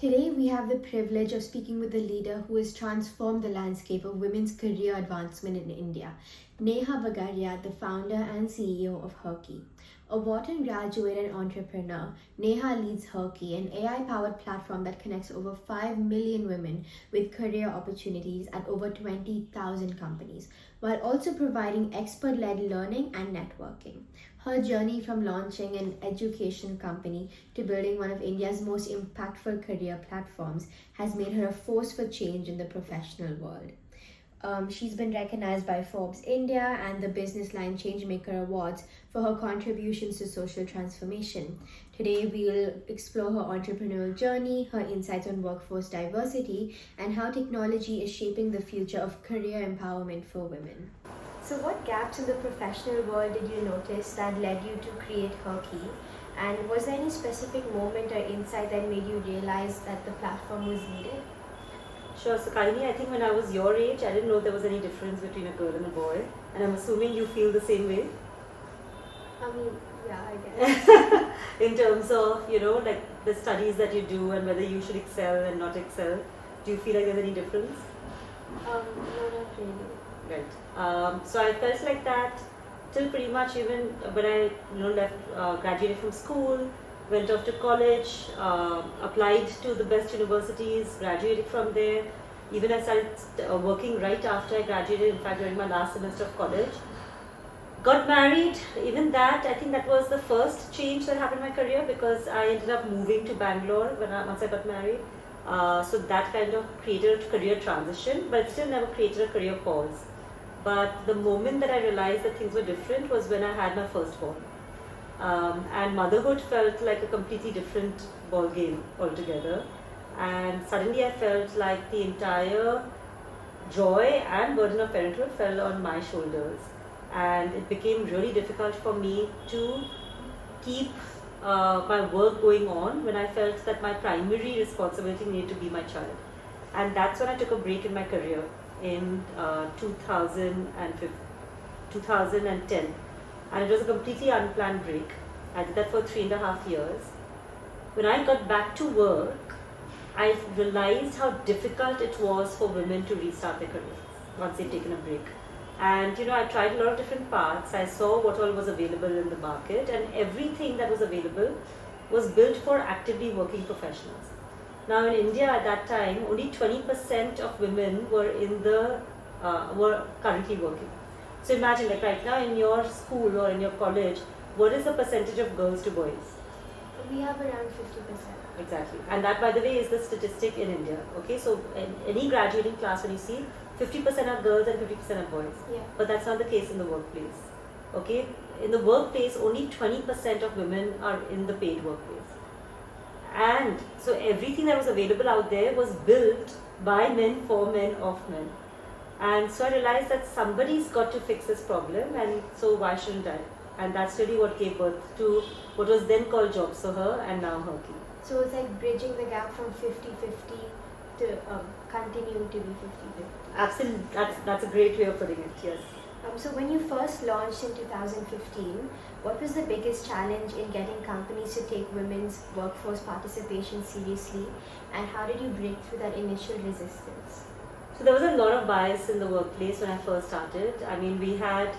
Today, we have the privilege of speaking with a leader who has transformed the landscape of women's career advancement in India, Neha Bagaria, the founder and CEO of HerKey. A Wharton graduate and entrepreneur, Neha leads HerKey, an AI-powered platform that connects over 5 million women with career opportunities at over 20,000 companies, while also providing expert-led learning and networking. Her journey from launching an education company to building one of India's most impactful career platforms has made her a force for change in the professional world. She's been recognized by Forbes India and the Business Line Changemaker Awards for her contributions to social transformation. Today, we'll explore her entrepreneurial journey, her insights on workforce diversity, and how technology is shaping the future of career empowerment for women. So what gaps in the professional world did you notice that led you to create HerKey? And was there any specific moment or insight that made you realize that the platform was needed? Sure. So Kaini, I think when I was your age, I didn't know there was any difference between a girl and a boy. And I'm assuming you feel the same way? Yeah, I guess. In terms of, like the studies that you do and whether you should excel and not excel. Do you feel like there's any difference? No, not really. Right. So I felt like that till pretty much even when I left, graduated from school, went off to college, applied to the best universities, graduated from there. Even I started working right after I graduated, in fact during my last semester of college. Got married, even that, I think that was the first change that happened in my career because I ended up moving to Bangalore once I got married. So that kind of created a career transition, but it still never created a career pause. But the moment that I realized that things were different was when I had my firstborn. And motherhood felt like a completely different ball game altogether. And suddenly I felt like the entire joy and burden of parenthood fell on my shoulders. And it became really difficult for me to keep my work going on when I felt that my primary responsibility needed to be my child. And that's when I took a break in my career in 2010. And it was a completely unplanned break. I did that for 3.5 years. When I got back to work, I realized how difficult it was for women to restart their careers once they've taken a break. And I tried a lot of different paths. I saw what all was available in the market, and everything that was available was built for actively working professionals. Now in India at that time, only 20% of women were currently working. So imagine, like right now in your school or in your college, what is the percentage of girls to boys? We have around 50%. Exactly. And that, by the way, is the statistic in India. Okay, so in any graduating class, when you see 50% are girls and 50% are boys. Yeah. But that's not the case in the workplace. Okay, in the workplace, only 20% of women are in the paid workplace. And so everything that was available out there was built by men, for men, of men. And so I realized that somebody's got to fix this problem, and so why shouldn't I? And that's really what gave birth to what was then called Jobs for Her and now HerKey. So it's like bridging the gap from 50-50 to continuing to be 50-50. Absolutely, that's a great way of putting it, yes. So when you first launched in 2015, what was the biggest challenge in getting companies to take women's workforce participation seriously, and how did you break through that initial resistance? So there was a lot of bias in the workplace when I first started. I mean, we had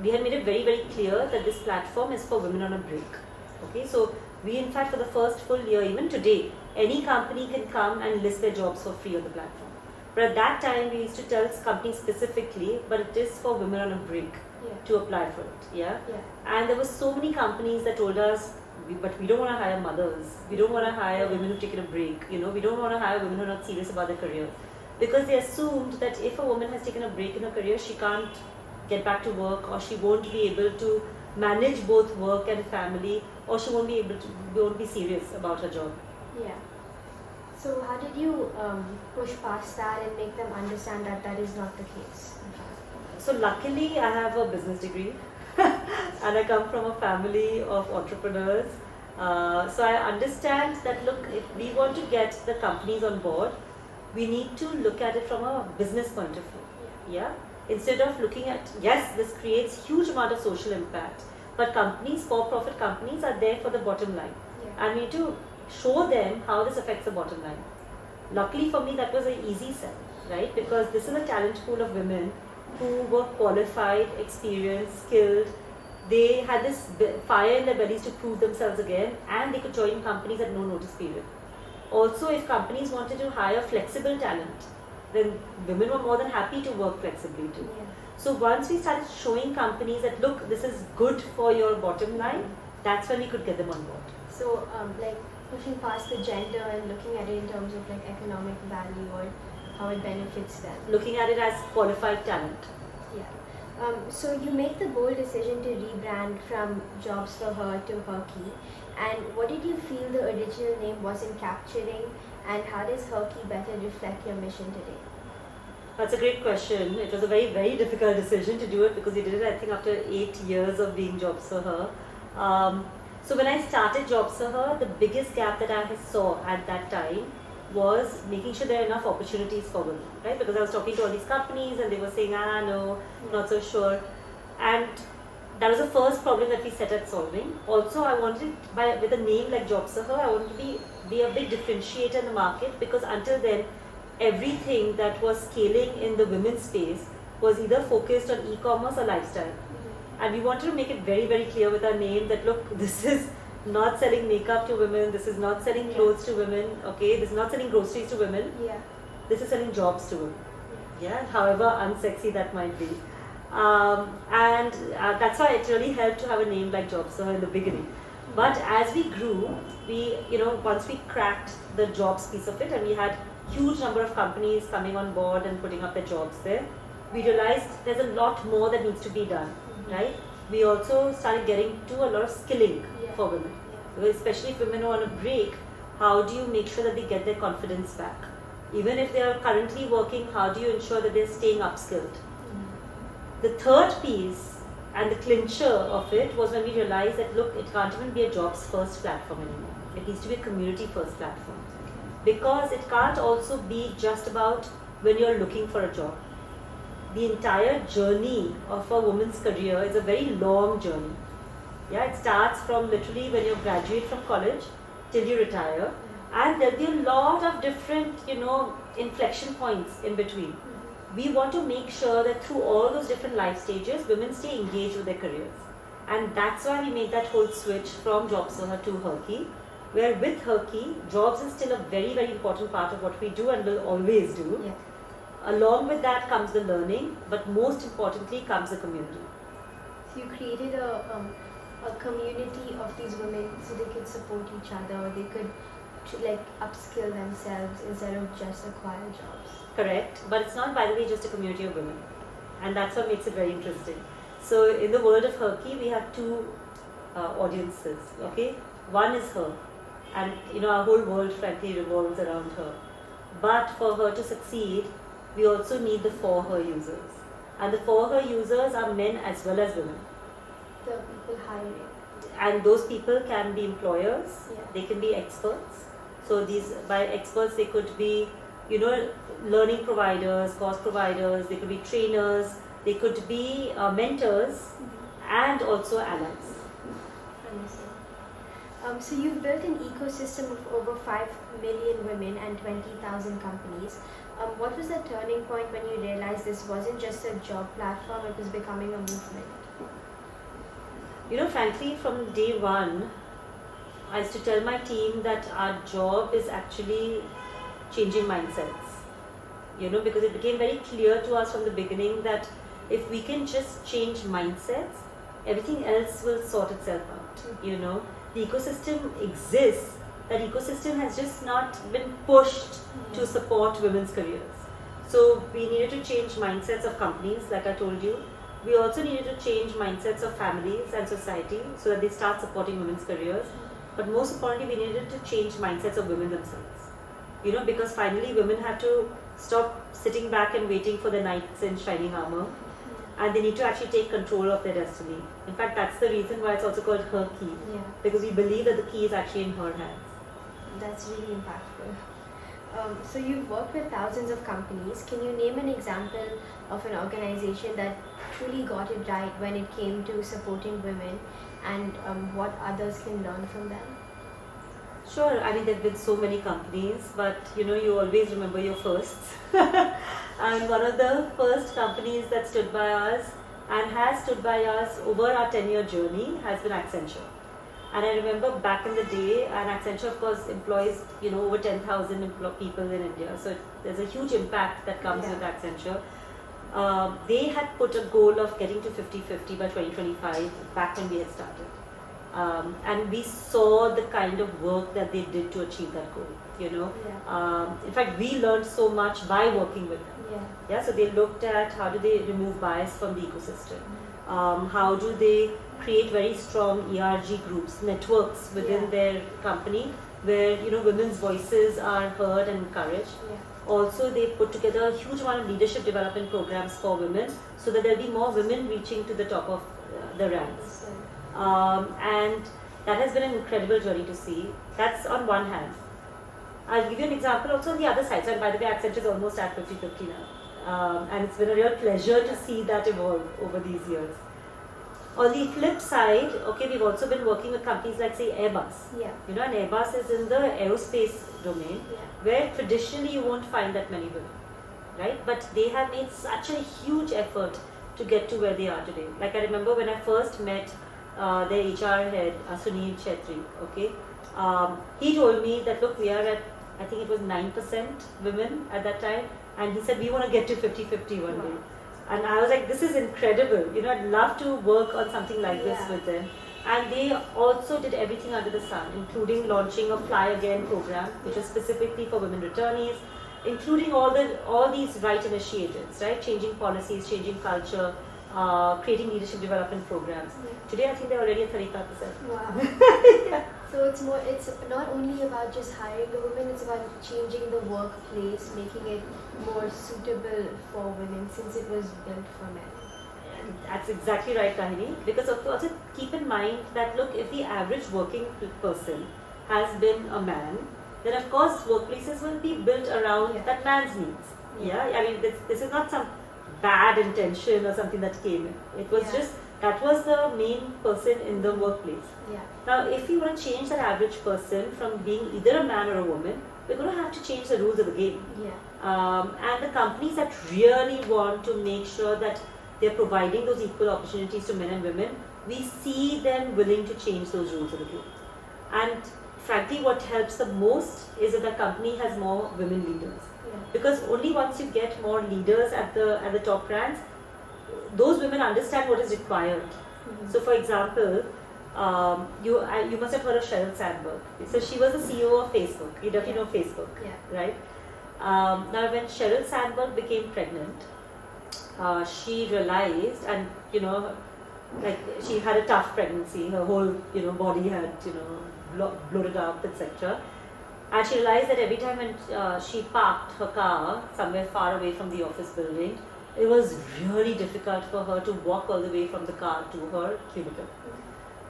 made it very, very clear that this platform is for women on a break. Okay, so we in fact for the first full year, even today, any company can come and list their jobs for free on the platform. But at that time, we used to tell companies specifically, but it is for women on a break to apply for it. Yeah. And there were so many companies that told us, but we don't want to hire mothers. We don't want to hire women who've taken a break. We don't want to hire women who are not serious about their career, because they assumed that if a woman has taken a break in her career, she can't get back to work, or she won't be able to manage both work and family, or she won't be serious about her job. Yeah. So how did you push past that and make them understand that that is not the case? So luckily I have a business degree and I come from a family of entrepreneurs. So I understand that, look, if we want to get the companies on board, we need to look at it from a business point of view. Yeah. Instead of looking at, yes, this creates huge amount of social impact, but companies, for-profit companies, are there for the bottom line. And we need to show them how this affects the bottom line. Luckily for me, that was an easy sell, right? Because this is a talent pool of women who were qualified, experienced, skilled. They had this fire in their bellies to prove themselves again, and they could join companies at no notice period. Also, if companies wanted to hire flexible talent, then women were more than happy to work flexibly too. Yeah. So once we started showing companies that, look, this is good for your bottom line, that's when we could get them on board. So, like pushing past the gender and looking at it in terms of like economic value or how it benefits them. Looking at it as qualified talent. Yeah. So you make the bold decision to rebrand from Jobs for Her to HerKey. And what did you feel the original name wasn't capturing? And how does HerKey better reflect your mission today? That's a great question. It was a very, very difficult decision to do it because we did it, I think, after 8 years of being Jobs for Her. So when I started Jobs for Her, the biggest gap that I saw at that time was making sure there are enough opportunities for women, right? Because I was talking to all these companies and they were saying, no, not so sure. And that was the first problem that we set at solving. Also, I wanted, with a name like Jobs for Her, I wanted to be a big differentiator in the market, because until then, everything that was scaling in the women's space was either focused on e-commerce or lifestyle. And we wanted to make it very, very clear with our name that, look, this is not selling makeup to women, this is not selling clothes to women, okay, this is not selling groceries to women, this is selling jobs to women, however unsexy that might be. And that's why it really helped to have a name like Jobs for Her in the beginning. But as we grew, we, once we cracked the jobs piece of it and we had huge number of companies coming on board and putting up their jobs there, we realized there's a lot more that needs to be done, right? We also started getting to a lot of skilling for women. Especially if women are on a break, how do you make sure that they get their confidence back? Even if they are currently working, how do you ensure that they're staying upskilled? The third piece and the clincher of it was when we realized that, look, it can't even be a jobs first platform anymore. It needs to be a community first platform. Because it can't also be just about when you're looking for a job. The entire journey of a woman's career is a very long journey. It starts from literally when you graduate from college till you retire, and there'll be a lot of different, inflection points in between. We want to make sure that through all those different life stages, women stay engaged with their careers. And that's why we made that whole switch from Jobs for Her to HerKey, where with HerKey, jobs is still a very, very important part of what we do and will always do. Along with that comes the learning, but most importantly comes the community. So you created a community of these women so they could support each other, they could upskill themselves instead of just acquire jobs. Correct, but it's not, by the way, just a community of women, and that's what makes it very interesting. So in the world of HerKey, we have two audiences, okay? One is her, and our whole world frankly revolves around her. But for her to succeed, we also need the for her users, and the for her users are men as well as women. The people hiring. And those people can be employers, they can be experts. So these, by experts, they could be, learning providers, course providers, they could be trainers, they could be mentors, and also allies. So you've built an ecosystem of over 5 million women and 20,000 companies. What was the turning point when you realized this wasn't just a job platform, it was becoming a movement? Frankly, from day one, I used to tell my team that our job is actually changing mindsets. Because it became very clear to us from the beginning that if we can just change mindsets, everything else will sort itself out. The ecosystem exists. That ecosystem has just not been pushed to support women's careers. So we needed to change mindsets of companies, like I told you. We also needed to change mindsets of families and society so that they start supporting women's careers. But most importantly, we needed to change mindsets of women themselves. Because finally women have to stop sitting back and waiting for the knights in shining armor. And they need to actually take control of their destiny. In fact, that's the reason why it's also called HerKey. Because we believe that the key is actually in her hands. That's really impactful. So you've worked with thousands of companies. Can you name an example of an organization that truly got it right when it came to supporting women, and what others can learn from them? Sure, I mean there have been so many companies, but you always remember your firsts. And one of the first companies that stood by us and has stood by us over our 10-year journey has been Accenture. And I remember back in the day, and Accenture of course employs over 10,000 people in India, so there's a huge impact that comes with Accenture. They had put a goal of getting to 50-50 by 2025 back when we had started. And we saw the kind of work that they did to achieve that goal. In fact, we learned so much by working with them. So they looked at how do they remove bias from the ecosystem, how do they create very strong ERG groups, networks within their company where women's voices are heard and encouraged. Also, they put together a huge amount of leadership development programs for women so that there'll be more women reaching to the top of the ranks. And that has been an incredible journey to see. That's on one hand. I'll give you an example also on the other side. So, and by the way, Accenture is almost at 50-50 now. And it's been a real pleasure to see that evolve over these years. On the flip side, we've also been working with companies like, say, Airbus. And Airbus is in the aerospace domain, where traditionally you won't find that many women, right? But they have made such a huge effort to get to where they are today. Like I remember when I first met their HR head, Sunil Chetri, he told me that, look, we are at, I think it was 9% women at that time, and he said, we want to get to 50-50 one day. And I was like, this is incredible. I'd love to work on something like this with them. And they also did everything under the sun, including launching a Fly Again program, which is specifically for women returnees, including all these right initiatives, right? Changing policies, changing culture, creating leadership development programs. Today, I think they're already at 35%. Wow. So it's not only about just hiring a woman, it's about changing the workplace, making it more suitable for women since it was built for men. That's exactly right, Kahini. Because also keep in mind that, look, if the average working person has been a man, then of course workplaces will be built around that man's needs. I mean, this is not some bad intention or something that came in. It was just that was the main person in the workplace. Now, if we want to change that average person from being either a man or a woman, we're going to have to change the rules of the game. And the companies that really want to make sure that they're providing those equal opportunities to men and women, we see them willing to change those rules of the game. And frankly, what helps the most is that the company has more women leaders. Because only once you get more leaders at the top ranks, those women understand what is required. So, for example, you must have heard of Sheryl Sandberg. So she was the CEO of Facebook. You definitely know Facebook, right? Now, when Sheryl Sandberg became pregnant, she realized, and like she had a tough pregnancy. Her whole body had bloated up, etc. And she realized that every time when she parked her car somewhere far away from the office building, it was really difficult for her to walk all the way from the car to her cubicle.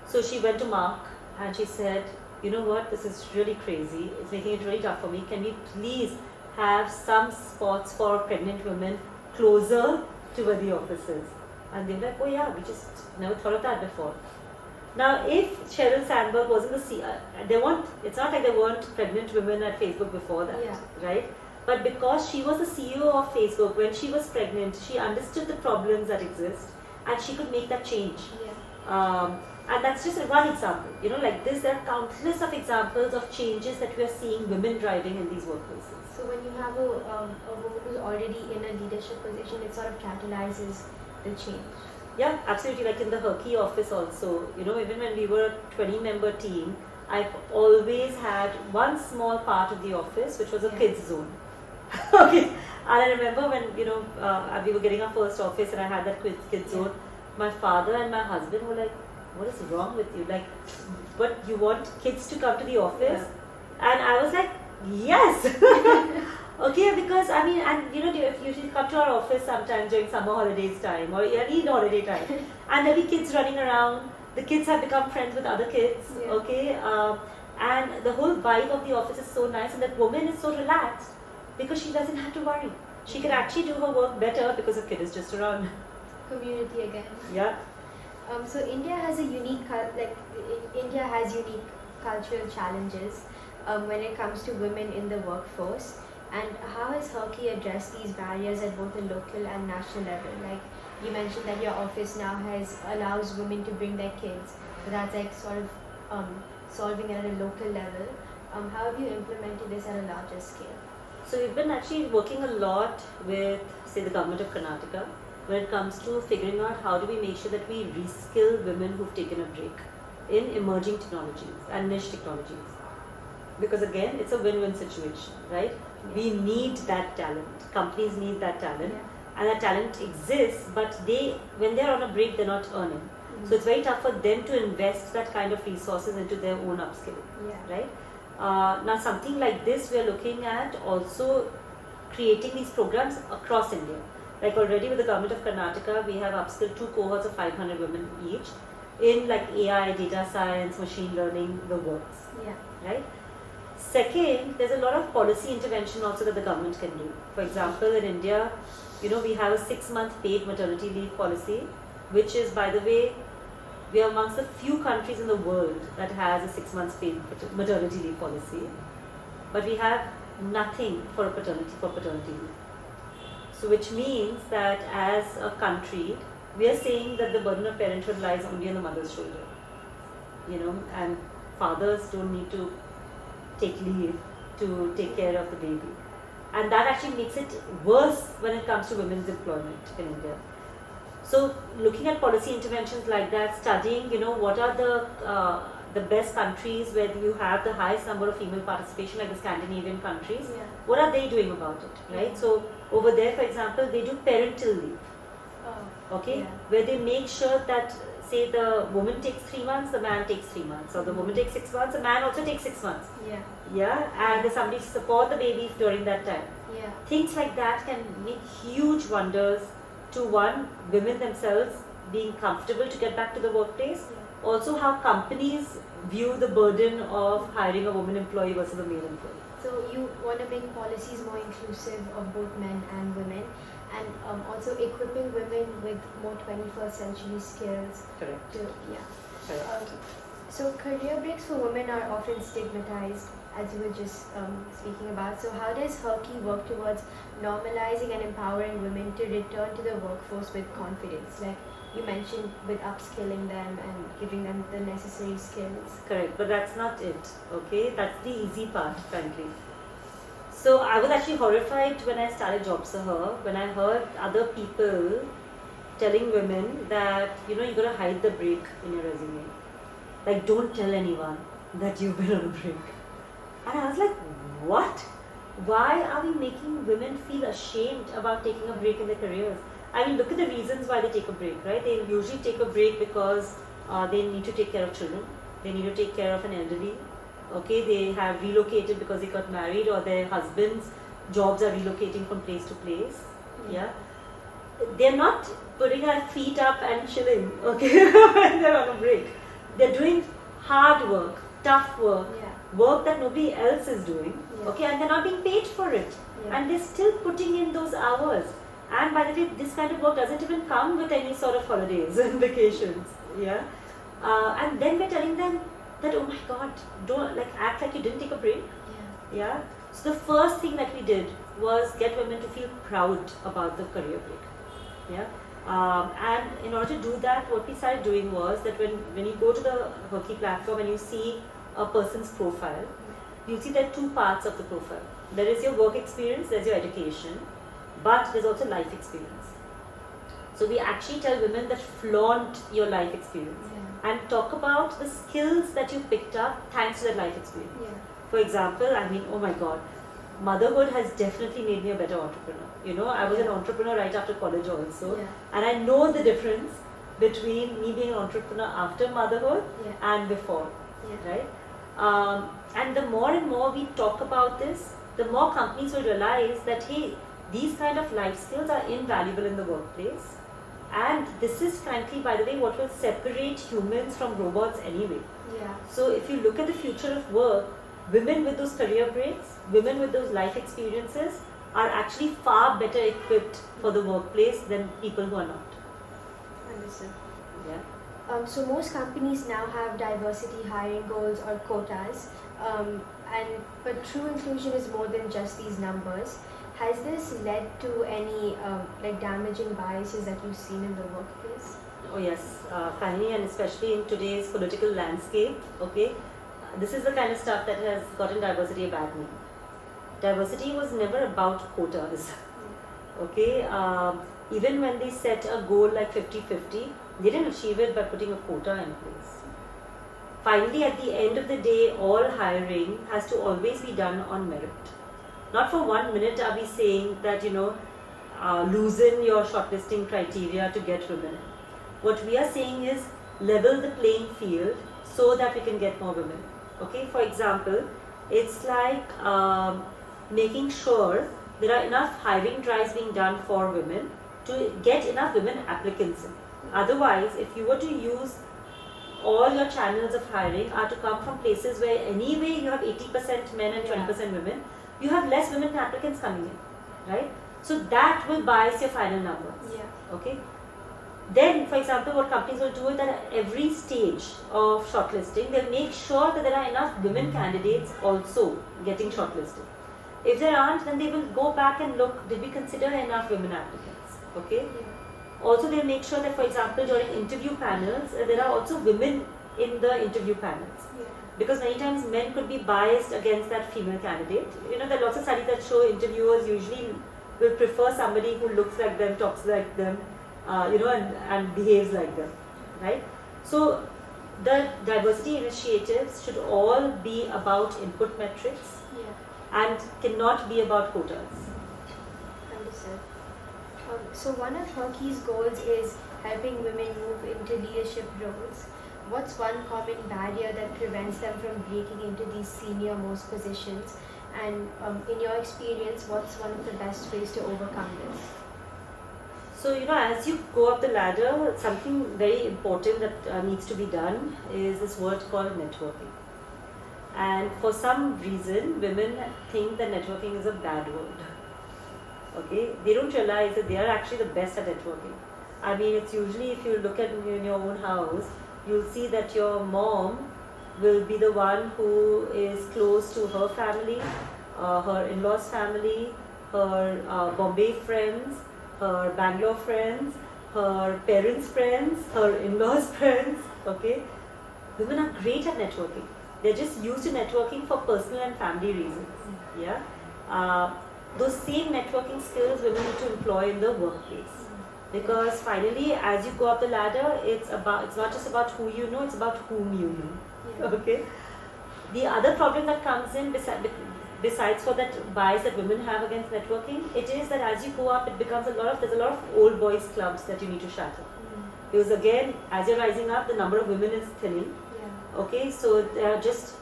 So she went to Mark and she said, you know what, this is really crazy. It's making it really tough for me. Can we please have some spots for pregnant women closer to where the office is? And they were like, oh yeah, we just never thought of that before. Now, if Sheryl Sandberg wasn't the CEO, it's not like there weren't pregnant women at Facebook before that, right? But because she was the CEO of Facebook, when she was pregnant, she understood the problems that exist and she could make that change. And that's just one example. Like this, there are countless of examples of changes that we are seeing women driving in these workplaces. So when you have a woman who's already in a leadership position, it sort of catalyzes the change. Yeah, absolutely. Like in the HerKey office also, even when we were a 20-member team, I've always had one small part of the office which was a kids zone. And I remember when we were getting our first office and I had that kids zone, my father and my husband were like, what is wrong with you? Like, what, you want kids to come to the office? And I was like, yes. Because I mean, and if you come to our office sometimes during summer holidays time or any holiday time, and there'll be kids running around. The kids have become friends with other kids. And the whole vibe of the office is so nice, and that woman is so relaxed because she doesn't have to worry. She can actually do her work better because the kid is just around. Community again. So India has unique cultural challenges. when it comes to women in the workforce? And how has HerKey addressed these barriers at both the local and national level? Like you mentioned that your office now allows women to bring their kids, so that's like sort of solving it at a local level. How have you implemented this at a larger scale? So we've been actually working a lot with, say, the government of Karnataka when it comes to figuring out how do we make sure that we reskill women who've taken a break in emerging technologies and niche technologies. Because again, it's a win-win situation, right? Yeah. We need that talent. Companies need that talent. Yeah. And that talent exists, but when they're on a break, they're not earning. So it's very tough for them to invest that kind of resources into their own upskilling, right? Now something like this, we're looking at also creating these programs across India. Like already with the government of Karnataka, we have upskilled 2 cohorts of 500 women each in like AI, data science, machine learning, the works, right? Second, there's a lot of policy intervention also that the government can do. For example, in India, we have a 6-month paid maternity leave policy, which is, by the way, we are amongst the few countries in the world that has a 6 months paid maternity leave policy, but we have nothing for paternity leave. So which means that as a country, we are saying that the burden of parenthood lies only on the mother's shoulder, and fathers don't need to take leave to take care of the baby. And that actually makes it worse when it comes to women's employment in India. So looking at policy interventions like that, studying, what are the best countries where you have the highest number of female participation, like the Scandinavian countries, what are they doing about it, right? So over there, for example, they do parental leave, where they make sure that, say, the woman takes 3 months, the man takes 3 months, or the woman takes 6 months, the man also takes 6 months. And there's somebody to support the baby during that time. Things like that can make huge wonders to women themselves being comfortable to get back to the workplace. Also how companies view the burden of hiring a woman employee versus a male employee. So you want to make policies more inclusive of both men and women, and also equipping women with more 21st century skills. Correct. Correct. So career breaks for women are often stigmatized, as you were just speaking about. So how does HerKey work towards normalizing and empowering women to return to the workforce with confidence? Like you mentioned, with upskilling them and giving them the necessary skills. Correct, but that's not it, okay? That's the easy part, frankly. So I was actually horrified when I started Jobs for Her, when I heard other people telling women that, you got to hide the break in your resume. Like, don't tell anyone that you've been on a break. And I was like, what? Why are we making women feel ashamed about taking a break in their careers? I mean, look at the reasons why they take a break, right? They usually take a break because they need to take care of children. They need to take care of an elderly. Okay, they have relocated because they got married, or their husbands' jobs are relocating from place to place. They're not putting their feet up and chilling, okay, when they're on a break. They're doing hard work, tough work, work that nobody else is doing, okay, and they're not being paid for it. And they're still putting in those hours. And by the way, this kind of work doesn't even come with any sort of holidays and vacations, and then we're telling them that, oh my God, don't act like you didn't take a break. So the first thing that we did was get women to feel proud about the career break. And in order to do that, what we started doing was that when you go to the HerKey platform and you see a person's profile, you'll see there are 2 parts of the profile. There is your work experience, there's your education, but there's also life experience. So we actually tell women that flaunt your life experience and talk about the skills that you picked up thanks to that life experience. For example, I mean, oh my God, motherhood has definitely made me a better entrepreneur. I was an entrepreneur right after college also, and I know the difference between me being an entrepreneur after motherhood and before, right? And the more and more we talk about this, the more companies will realize that, hey, these kind of life skills are invaluable in the workplace. And this is frankly, by the way, what will separate humans from robots anyway. So if you look at the future of work, women with those career breaks, women with those life experiences are actually far better equipped for the workplace than people who are not. Understood. So most companies now have diversity hiring goals or quotas. But true inclusion is more than just these numbers. Has this led to any like damaging biases that you've seen in the workplace? Oh yes, finally, and especially in today's political landscape, okay, this is the kind of stuff that has gotten diversity a bad name. Diversity was never about quotas, okay. Even when they set a goal like 50-50, they didn't achieve it by putting a quota in place. Finally, at the end of the day, all hiring has to always be done on merit. Not for 1 minute are we saying that, loosen your shortlisting criteria to get women. What we are saying is level the playing field so that we can get more women. Okay, for example, it's like making sure there are enough hiring drives being done for women to get enough women applicants in. Otherwise, if you were to use all your channels of hiring are to come from places where anyway you have 80% men and 20% women, you have less women applicants coming in, right? So that will bias your final numbers. Yeah. Okay. Then, for example, what companies will do is that at every stage of shortlisting, they'll make sure that there are enough women candidates also getting shortlisted. If there aren't, then they will go back and look, did we consider enough women applicants? Okay. Yeah. Also, they'll make sure that, for example, during interview panels, there are also women in the interview panels. Yeah. Because many times men could be biased against that female candidate. There are lots of studies that show interviewers usually will prefer somebody who looks like them, talks like them, and behaves like them, right? So the diversity initiatives should all be about input metrics and cannot be about quotas. Understood. So one of HerKey's goals is helping women move into leadership roles. What's one common barrier that prevents them from breaking into these senior most positions? And in your experience, what's one of the best ways to overcome this? So, as you go up the ladder, something very important that needs to be done is this word called networking. And for some reason, women think that networking is a bad word. Okay? They don't realize that they are actually the best at networking. I mean, it's usually, if you look at in your own house, you'll see that your mom will be the one who is close to her family, her in-laws family, her Bombay friends, her Bangalore friends, her parents' friends, her in-laws' friends. Okay, women are great at networking. They're just used to networking for personal and family reasons. Yeah, those same networking skills women need to employ in the workplace. Because finally, as you go up the ladder, it's not just about who you know, it's about whom you know. Yeah. Okay. The other problem that comes in besides for that bias that women have against networking, it is that as you go up, there's a lot of old boys clubs that you need to shatter. Because again, as you're rising up, the number of women is thinning. Yeah. Okay, so just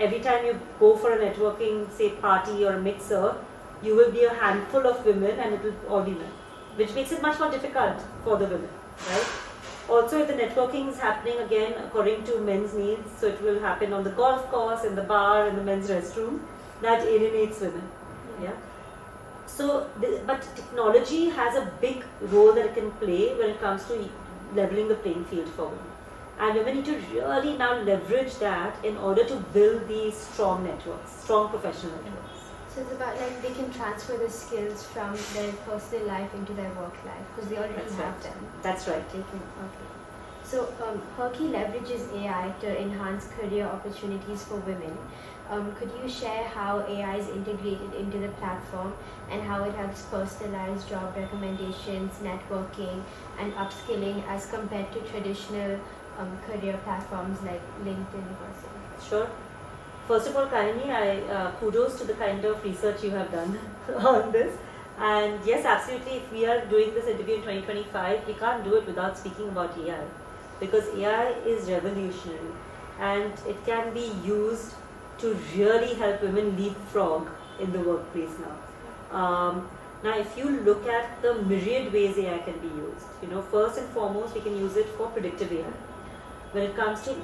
every time you go for a networking, say party or a mixer, you will be a handful of women and it will all be men, which makes it much more difficult for the women, right? Also, if the networking is happening again according to men's needs, so it will happen on the golf course, in the bar, in the men's restroom, that alienates women. Yeah. So, but technology has a big role that it can play when it comes to leveling the playing field for women. And women need to really now leverage that in order to build these strong networks, strong professional networks. So it's about like they can transfer the skills from their personal life into their work life because they already have them. That's right. Okay. So HerKey leverages AI to enhance career opportunities for women. Could you share how AI is integrated into the platform and how it helps personalize job recommendations, networking, and upskilling as compared to traditional career platforms like LinkedIn or so? Sure. First of all, Karini, kudos to the kind of research you have done on this. And yes, absolutely, if we are doing this interview in 2025, we can't do it without speaking about AI. Because AI is revolutionary and it can be used to really help women leapfrog in the workplace now. Now, if you look at the myriad ways AI can be used, first and foremost, we can use it for predictive AI. When it comes to,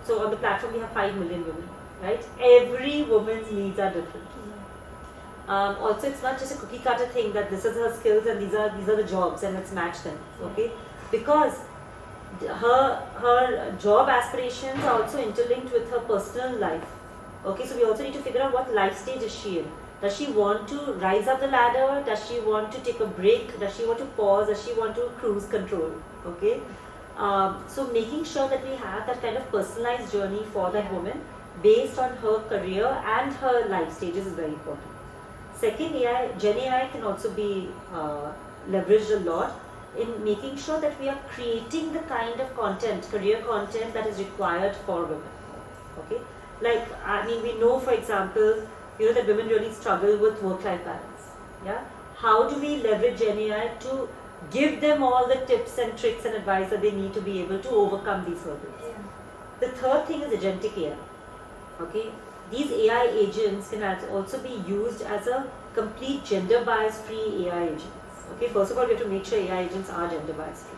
so on the platform we have 5 million women, right? Every woman's needs are different. Also, it's not just a cookie cutter thing that this is her skills and these are the jobs and let's match them, okay? Because her job aspirations are also interlinked with her personal life, Okay, so we also need to figure out what life stage is she in. Does she want to rise up the ladder? Does she want to take a break? Does she want to pause? Does she want to cruise control? Okay, so making sure that we have that kind of personalized journey for that woman based on her career and her life stages is very important. Second, Gen AI can also be leveraged a lot in making sure that we are creating the kind of content, career content that is required for women. Okay, like I mean, we know, for example, that women really struggle with work-life balance. Yeah, how do we leverage Gen AI to give them all the tips and tricks and advice that they need to be able to overcome these hurdles? Yeah. The third thing is agentic AI. Okay, these AI agents can also be used as a complete gender bias free AI agents. Okay, first of all, we have to make sure AI agents are gender bias free.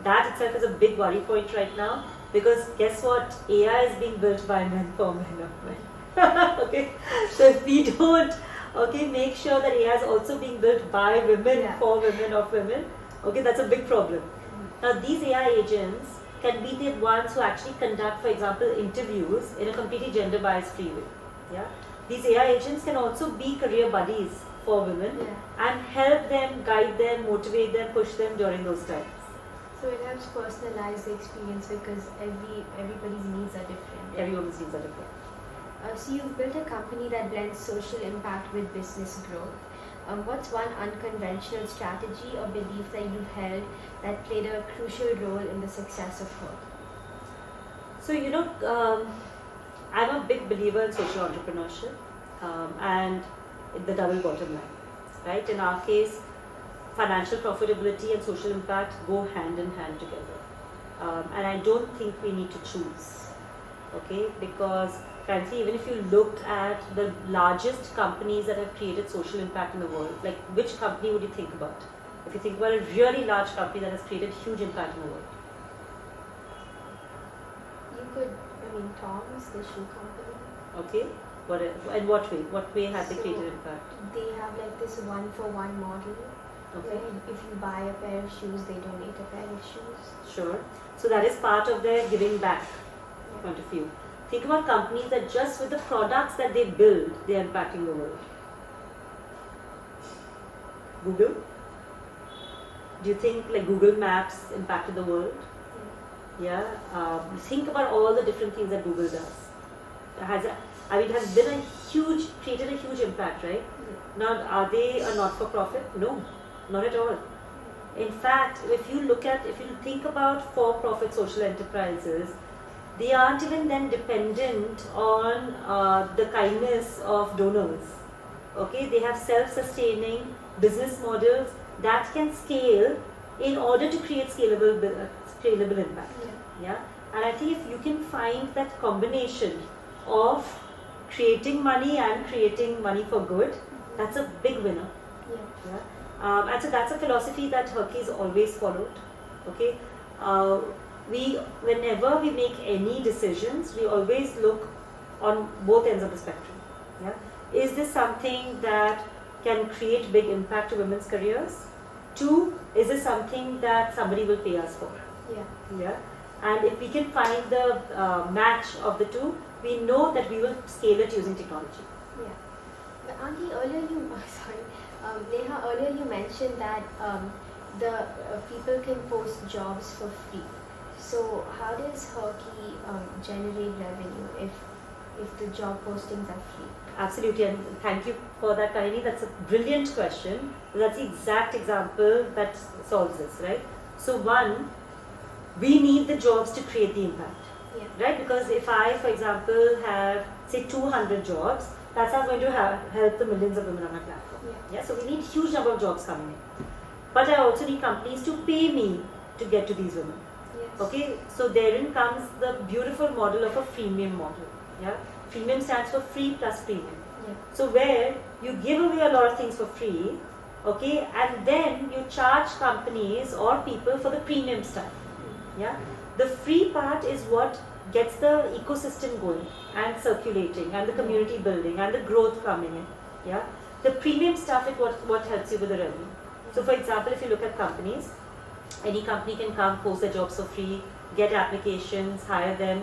That itself is a big worry point right now, because guess what? AI is being built by men for men of men. Okay, so if we don't make sure that AI is also being built by women for women of women, okay, that's a big problem. Now these AI agents can be the ones who actually conduct, for example, interviews in a completely gender bias free way. Yeah, these AI agents can also be career buddies for women and help them, guide them, motivate them, push them during those times. So it helps personalize the experience because everybody's needs are different. Everyone's needs are different. So you've built a company that blends social impact with business growth. What's one unconventional strategy or belief that you've held that played a crucial role in the success of her? So I'm a big believer in social entrepreneurship and the double bottom line, right? In our case, financial profitability and social impact go hand in hand together. And I don't think we need to choose, okay? Because frankly, even if you look at the largest companies that have created social impact in the world, like which company would you think about? If you think about a really large company that has created huge impact in the world. You could, Tom's, the shoe company. Okay. In what way? What way have they created impact? They have like this 1-for-1 model. Okay. If you buy a pair of shoes, they donate a pair of shoes. Sure. So that is part of their giving back point of view. Think about companies that just with the products that they build, they are impacting the world. Google? Do you think like Google Maps impacted the world? Yeah. Think about all the different things that Google does. It has created a huge impact, right? Now, are they a not-for-profit? No, not at all. In fact, if you think about for-profit social enterprises, they aren't even then dependent on the kindness of donors. Okay, they have self-sustaining business models that can scale in order to create scalable impact. Yeah, and I think if you can find that combination of creating money and creating money for good, that's a big winner. Yeah. And so that's a philosophy that HerKey's always followed. Okay. Whenever we make any decisions, we always look on both ends of the spectrum. Yeah? Is this something that can create big impact to women's careers? 2, is this something that somebody will pay us for? Yeah. And if we can find the match of the two, we know that we will scale it using technology. Yeah. But Auntie, Neha, earlier you mentioned that the people can post jobs for free. So how does HerKey generate revenue if the job postings are free? Absolutely, and thank you for that, Kaini. That's a brilliant question. That's the exact example that solves this, right? So one, we need the jobs to create the impact, right? Because if I, for example, have say 200 jobs, that's not going to help the millions of women on my platform. Yeah. So we need huge number of jobs coming in. But I also need companies to pay me to get to these women. Okay, so therein comes the beautiful model of a freemium model. Yeah, freemium stands for free plus premium. So where you give away a lot of things for free, okay, and then you charge companies or people for the premium stuff. Yeah, the free part is what gets the ecosystem going and circulating and the community building and the growth coming in. Yeah, the premium stuff is what helps you with the revenue. So for example, if you look at companies, any company can come, post their jobs for free, get applications, hire them,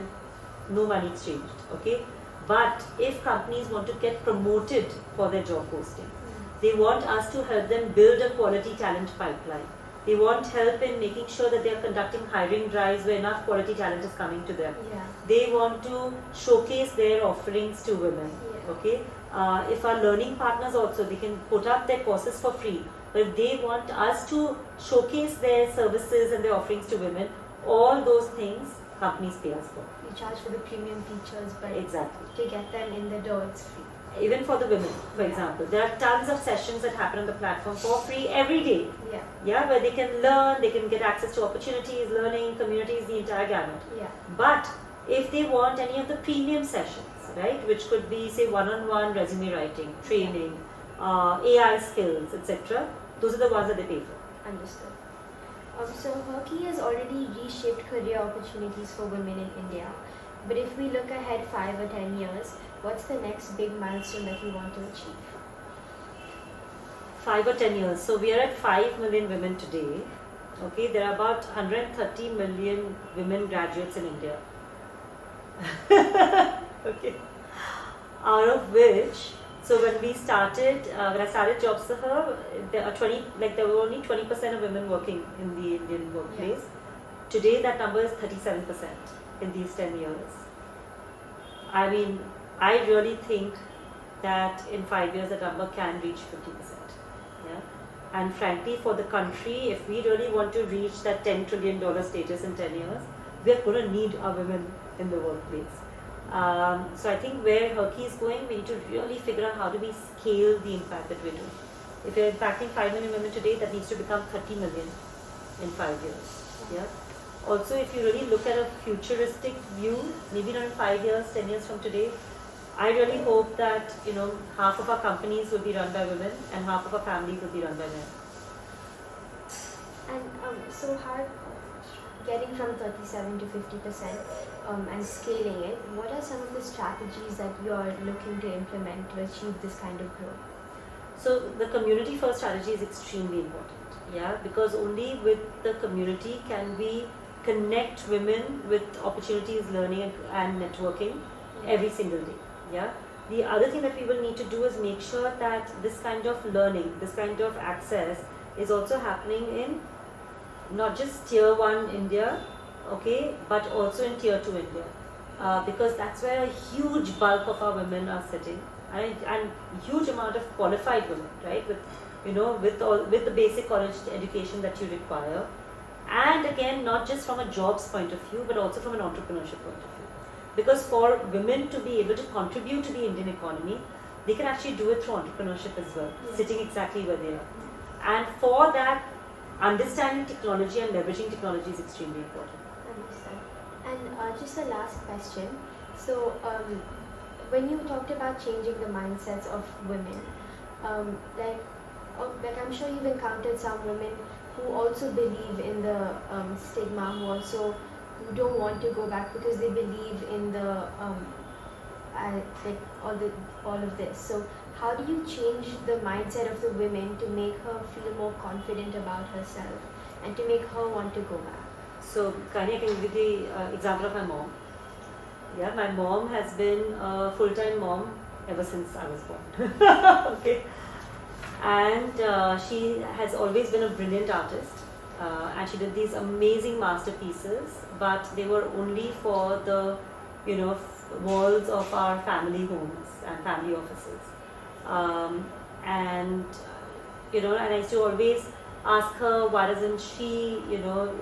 no money exchanged. Okay, But if companies want to get promoted for their job posting, they want us to help them build a quality talent pipeline. They want help in making sure that they are conducting hiring drives where enough quality talent is coming to them. Yeah. They want to showcase their offerings to women. Yeah. Okay. If our learning partners also, they can put up their courses for free. But if they want us to showcase their services and their offerings to women, all those things companies pay us for. You charge for the premium features, but Exactly. to get them in the door, it's free. Even for the women, for example, there are tons of sessions that happen on the platform for free every day. Yeah. Yeah, where they can learn, they can get access to opportunities, learning, communities, the entire gamut. Yeah. But if they want any of the premium sessions, right, which could be say one-on-one resume writing, training, AI skills, etc., those are the ones that they pay for. Understood. So HerKey has already reshaped career opportunities for women in India. But if we look ahead 5 or 10 years, what's the next big milestone that we want to achieve? 5 or 10 years. So we are at 5 million women today. Okay, there are about 130 million women graduates in India. Okay. Out of which, so when we started, when I started Jobs for Her, there were only 20% of women working in the Indian workplace. Yeah. Today that number is 37% in these 10 years. I mean, I really think that in 5 years that number can reach 50%. Yeah? And frankly, for the country, if we really want to reach that $10 trillion status in 10 years, we are going to need our women in the workplace. So I think where HerKey is going, we need to really figure out how do we scale the impact that we're doing. If we're impacting 5 million women today, that needs to become 30 million in 5 years. Yeah. Also, if you really look at a futuristic view, maybe not in 5 years, 10 years from today, I really hope that half of our companies will be run by women and half of our families will be run by men. And so how getting from 37 to 50% and scaling it, what are some of the strategies that you are looking to implement to achieve this kind of growth? So the community first strategy is extremely important. Yeah, because only with the community can we connect women with opportunities, learning and networking every single day. Yeah. The other thing that we will need to do is make sure that this kind of learning, this kind of access is also happening in not just tier 1 India, okay, but also in tier 2 India, because that's where a huge bulk of our women are sitting, and huge amount of qualified women, right, with the basic college education that you require, and again not just from a jobs point of view but also from an entrepreneurship point of view, because for women to be able to contribute to the Indian economy, they can actually do it through entrepreneurship as well, sitting exactly where they are, and for that understanding technology and leveraging technology is extremely important. Understand. And just a last question. So when you talked about changing the mindsets of women, like I'm sure you've encountered some women who also believe in the stigma, who don't want to go back because they believe in the all of this. So how do you change the mindset of the women to make her feel more confident about herself and to make her want to go back? So Kani, I can give you the example of my mom. Yeah, my mom has been a full-time mom ever since I was born. Okay. And she has always been a brilliant artist, and she did these amazing masterpieces, but they were only for the walls of our family homes and family offices. And I used to always ask her why doesn't she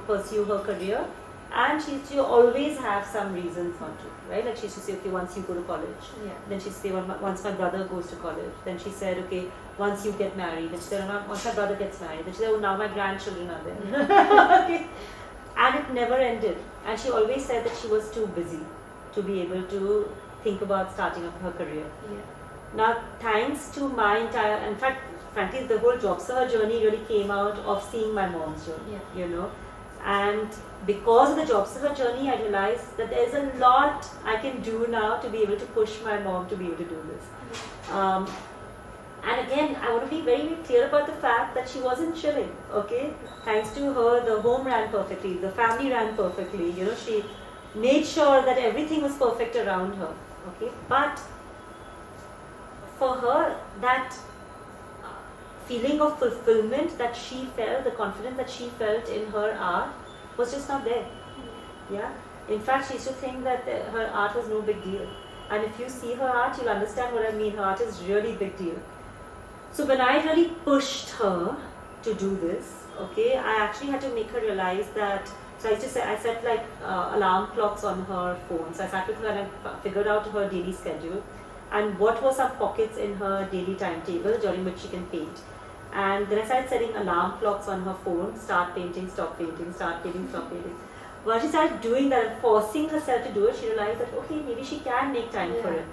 pursue her career, and she used to always have some reasons not to, right? Like she used to say, okay, once you go to college, then she say, once my brother goes to college, then she said, okay, once you get married, then she said, once my brother gets married, then she said, oh, now my grandchildren are there. Okay. And it never ended, and she always said that she was too busy to be able to think about starting up her career. Now, thanks to my entire, in fact, frankly, the whole Jobs for Her journey really came out of seeing my mom's journey, And because of the Jobs for Her journey, I realized that there's a lot I can do now to be able to push my mom to be able to do this. And again, I want to be very, very clear about the fact that she wasn't chilling, okay? Thanks to her, the home ran perfectly, the family ran perfectly, she made sure that everything was perfect around her, Okay, but for her, that feeling of fulfillment that she felt, the confidence that she felt in her art was just not there. Yeah. In fact, she used to think that her art was no big deal. And if you see her art, you'll understand what I mean. Her art is really big deal. So when I really pushed her to do this, okay, I actually had to make her realize that. So I used to say, I set like alarm clocks on her phone. So I sat with her and I figured out her daily schedule and what were some pockets in her daily timetable during which she can paint. And then I started setting alarm clocks on her phone, start painting, stop painting, start painting, stop painting. Once she started doing that and forcing herself to do it, she realized that, okay, maybe she can make time for it.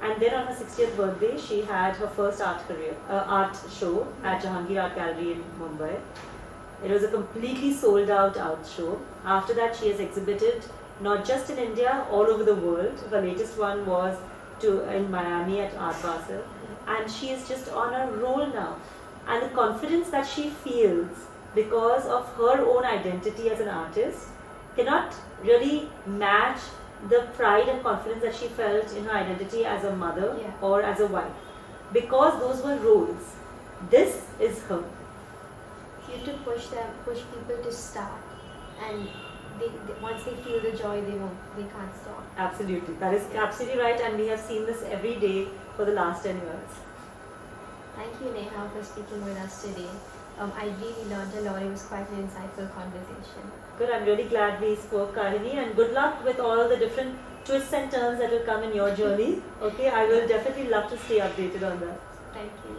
And then on her 60th birthday, she had her first art show at Jahangir Art Gallery in Mumbai. It was a completely sold out art show. After that, she has exhibited not just in India, all over the world. Her latest one was in Miami at Art Basel. And she is just on a roll now. And the confidence that she feels because of her own identity as an artist cannot really match the pride and confidence that she felt in her identity as a mother or as a wife. Because those were roles. This is her. You have to push people to start, and once they feel the joy, they can't stop. Absolutely, that is absolutely right, and we have seen this every day for the last 10 years. Thank you, Neha, for speaking with us today. I really learned a lot. It was quite an insightful conversation. Good, I'm really glad we spoke, Karini, and good luck with all the different twists and turns that will come in your journey. Okay, I will definitely love to stay updated on that. Thank you.